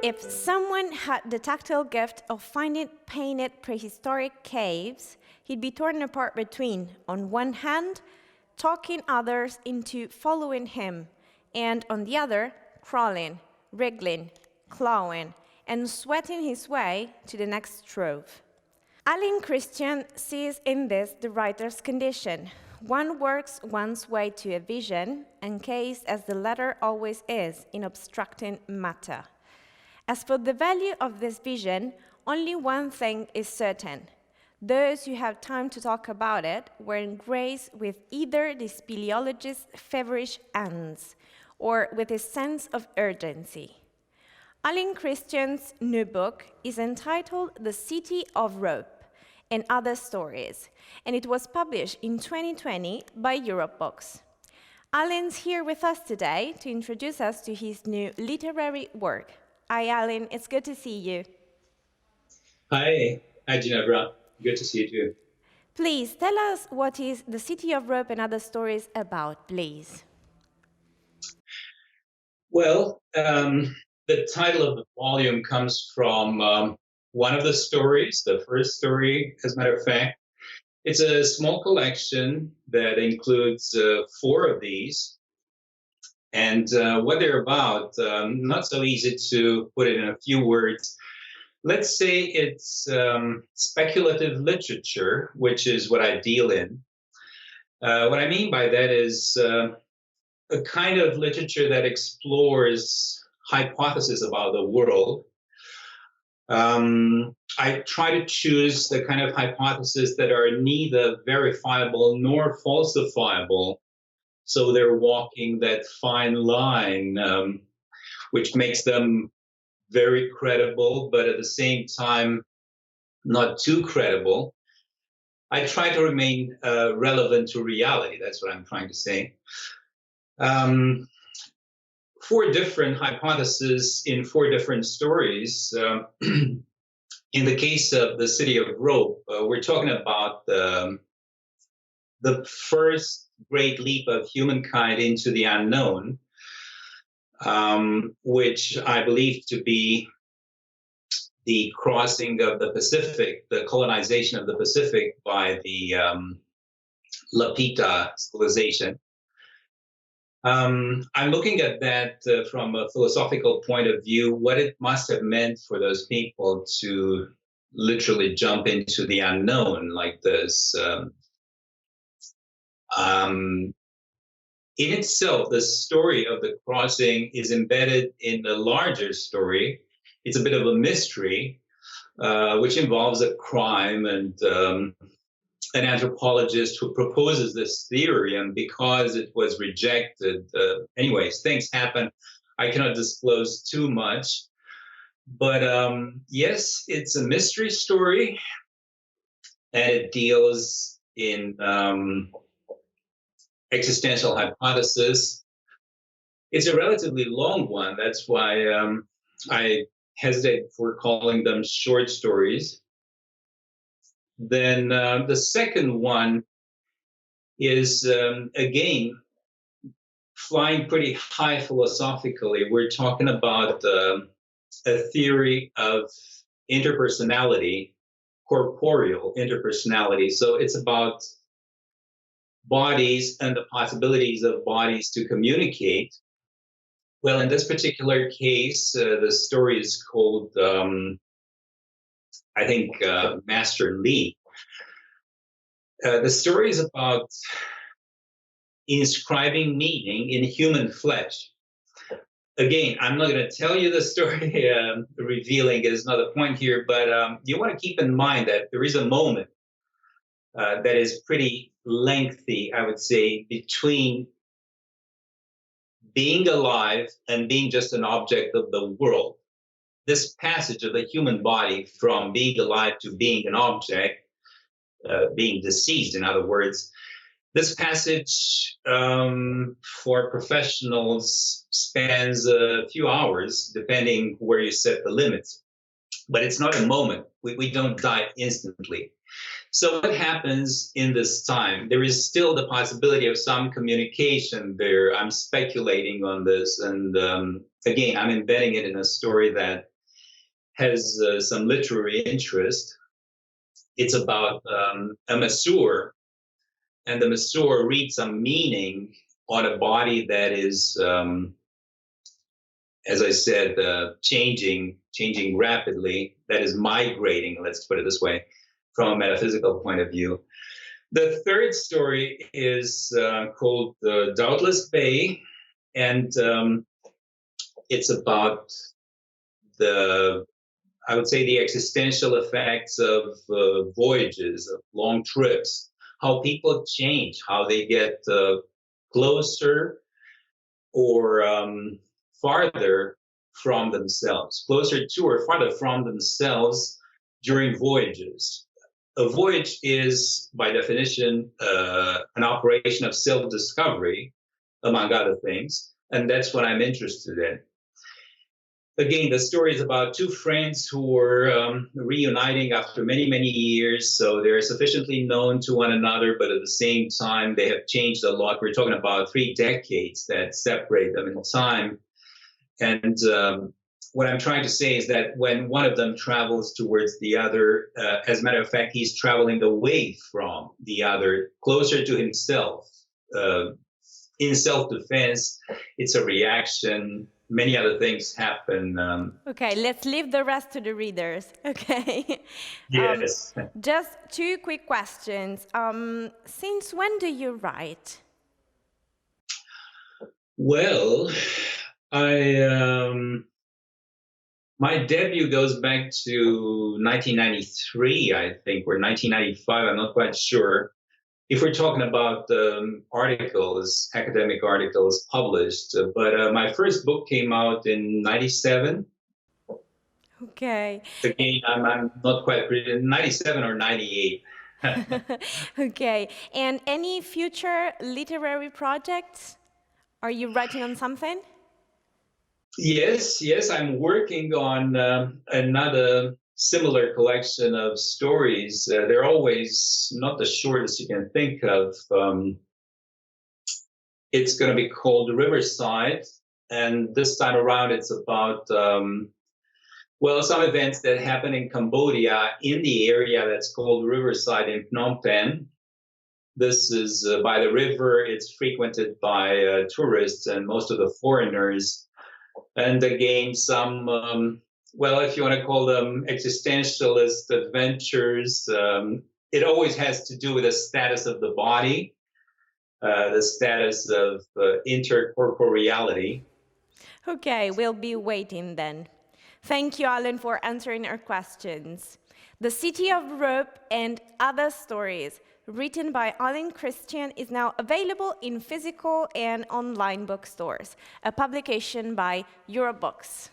If someone had the tactile gift of finding painted prehistoric caves, he'd be torn apart between, on one hand, talking others into following him, and on the other, crawling, wriggling, clawing, and sweating his way to the next trove. Alin Cristian sees in this the writer's condition. One works one's way to a vision, encased as the letter always is in obstructing matter. As for the value of this vision, only one thing is certain. Those who have time to talk about it were in grace with either the speleologist's feverish ends or with his sense of urgency. Alin Cristian's new book is entitled The City of Rope and Other Stories, and it was published in 2020 by Europe Books. Alin's here with us today to introduce us to his new literary work. Hi, Alin. It's good to see you. Hi, Ginevra. Good to see you too. Please tell us what is The City of Rope and Other Stories about, please. Well, the title of the volume comes from one of the stories, the first story, as a matter of fact. It's a small collection that includes 4 of these. And what they're about, not so easy to put it in a few words. Let's say it's speculative literature, which is what I deal in. What I mean by that is a kind of literature that explores hypotheses about the world. I try to choose the kind of hypotheses that are neither verifiable nor falsifiable. So they're walking that fine line, which makes them very credible, but at the same time, not too credible. I try to remain relevant to reality. That's what I'm trying to say. 4 different hypotheses in 4 different stories. In the case of the City of Rope, we're talking about the first great leap of humankind into the unknown, which I believe to be the crossing of the Pacific, the colonization of the Pacific by the Lapita civilization. I'm looking at that from a philosophical point of view, what it must have meant for those people to literally jump into the unknown like this. In itself, the story of the crossing is embedded in the larger story. It's a bit of a mystery, which involves a crime and an anthropologist who proposes this theory, and because it was rejected, anyways, things happen. I cannot disclose too much, but yes, it's a mystery story, and it deals in existential hypothesis. It's a relatively long one. That's why I hesitate for calling them short stories. Then the second one is, again, flying pretty high philosophically. We're talking about a theory of interpersonality, corporeal interpersonality. So it's about bodies and the possibilities of bodies to communicate. Well, in this particular case, the story is called, I think, Master Lee. The story is about inscribing meaning in human flesh. Again, I'm not going to tell you the story, revealing is not the point here, but you want to keep in mind that there is a moment that is pretty lengthy, I would say, between being alive and being just an object of the world. This passage of the human body from being alive to being an object, being deceased, in other words, this passage for professionals spans a few hours, depending where you set the limits. But it's not a moment. We don't die instantly. So what happens in this time? There is still the possibility of some communication there. I'm speculating on this. And again, I'm embedding it in a story that has some literary interest. It's about a masseur, and the masseur reads some meaning on a body that is, as I said, changing rapidly, that is migrating, let's put it this way, from a metaphysical point of view. The third story is called Doubtless Bay, and it's about I would say, the existential effects of voyages, of long trips, how people change, how they get closer or farther from themselves, closer to or farther from themselves during voyages. A voyage is, by definition, an operation of self-discovery, among other things, and that's what I'm interested in. Again, the story is about two friends who were reuniting after many, many years, so they're sufficiently known to one another, but at the same time, they have changed a lot. We're talking about 3 decades that separate them in time. And what I'm trying to say is that when one of them travels towards the other, as a matter of fact, he's traveling away from the other, closer to himself. In self-defense, it's a reaction. Many other things happen. Okay, let's leave the rest to the readers. Okay. Yes. Just 2 quick questions. Since when do you write? Well, my debut goes back to 1993, I think, or 1995. I'm not quite sure. If we're talking about articles, academic articles published, but my first book came out in 97. Okay. Again, I'm not quite pretty, 97 or 98. Okay. And any future literary projects? Are you writing on something? Yes, I'm working on another similar collection of stories. They're always not the shortest you can think of. It's going to be called Riverside, and this time around it's about some events that happen in Cambodia in the area that's called Riverside in Phnom Penh. This is by the river. It's frequented by tourists and most of the foreigners. And again, some if you want to call them existentialist adventures, it always has to do with the status of the body, the status of intercorporeality. Okay, we'll be waiting then. Thank you, Alin, for answering our questions. The City of Rope and Other Stories, written by Alin Cristian, is now available in physical and online bookstores, a publication by Eurobooks.